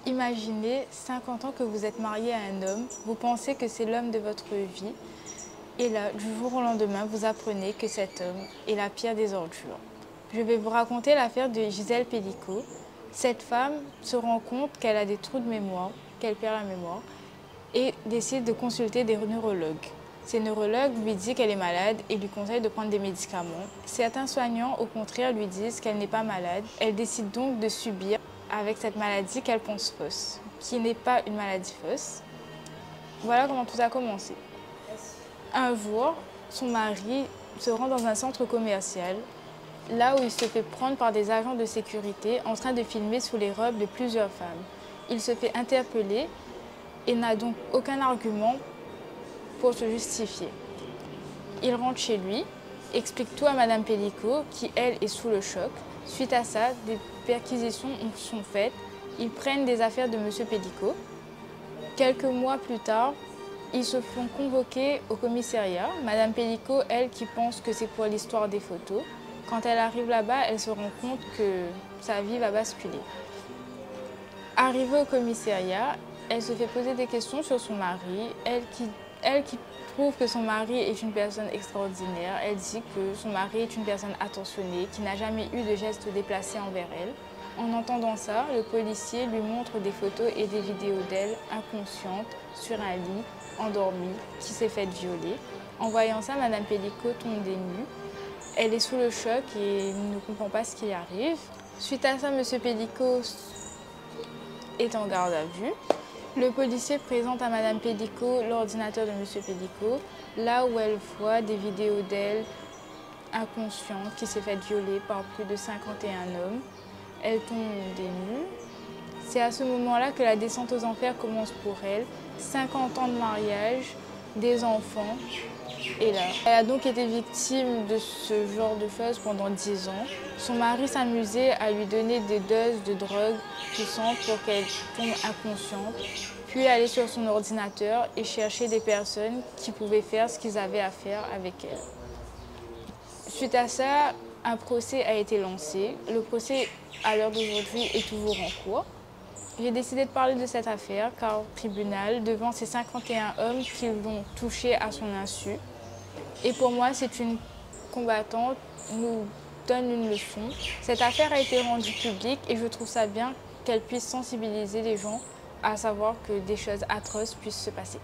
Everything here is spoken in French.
Imaginez 50 ans que vous êtes marié à un homme, vous pensez que c'est l'homme de votre vie, et là, du jour au lendemain, vous apprenez que cet homme est la pire des ordures. Je vais vous raconter l'affaire de Gisèle Pelicot. Cette femme se rend compte qu'elle a des trous de mémoire, qu'elle perd la mémoire, et décide de consulter des neurologues. Ces neurologues lui disent qu'elle est malade et lui conseillent de prendre des médicaments. Certains soignants, au contraire, lui disent qu'elle n'est pas malade. Elle décide donc de subir avec cette maladie qu'elle pense fausse, qui n'est pas une maladie fausse. Voilà comment tout a commencé. Un jour, son mari se rend dans un centre commercial, là où il se fait prendre par des agents de sécurité en train de filmer sous les robes de plusieurs femmes. Il se fait interpeller et n'a donc aucun argument pour se justifier. Il rentre chez lui, explique tout à Madame Pelicot, qui elle est sous le choc. Suite à ça, des perquisitions sont faites. Ils prennent des affaires de Monsieur Pelicot. Quelques mois plus tard, ils se font convoquer au commissariat. Madame Pelicot, elle, qui pense que c'est pour l'histoire des photos. Quand elle arrive là-bas, elle se rend compte que sa vie va basculer. Arrivée au commissariat, elle se fait poser des questions sur son mari. Elle qui trouve que son mari est une personne extraordinaire. Elle dit que son mari est une personne attentionnée, qui n'a jamais eu de gestes déplacés envers elle. En entendant ça, le policier lui montre des photos et des vidéos d'elle inconsciente, sur un lit, endormie, qui s'est faite violer. En voyant ça, Madame Pelicot tombe des nues. Elle est sous le choc et ne comprend pas ce qui arrive. Suite à ça, Monsieur Pelicot est en garde à vue. Le policier présente à Madame Pelicot l'ordinateur de Monsieur Pelicot, là où elle voit des vidéos d'elle inconsciente qui s'est faite violer par plus de 51 hommes. Elle tombe des nues. C'est à ce moment-là que la descente aux enfers commence pour elle. 50 ans de mariage, des enfants, et là. Elle a donc été victime de ce genre de choses pendant 10 ans. Son mari s'amusait à lui donner des doses de drogue puissantes pour qu'elle tombe inconsciente, puis aller sur son ordinateur et chercher des personnes qui pouvaient faire ce qu'ils avaient à faire avec elle. Suite à ça, un procès a été lancé. Le procès, à l'heure d'aujourd'hui, est toujours en cours. J'ai décidé de parler de cette affaire car au tribunal, devant ces 51 hommes qui l'ont touchée à son insu. Et pour moi, c'est une combattante, nous donne une leçon. Cette affaire a été rendue publique et je trouve ça bien qu'elle puisse sensibiliser les gens à savoir que des choses atroces puissent se passer.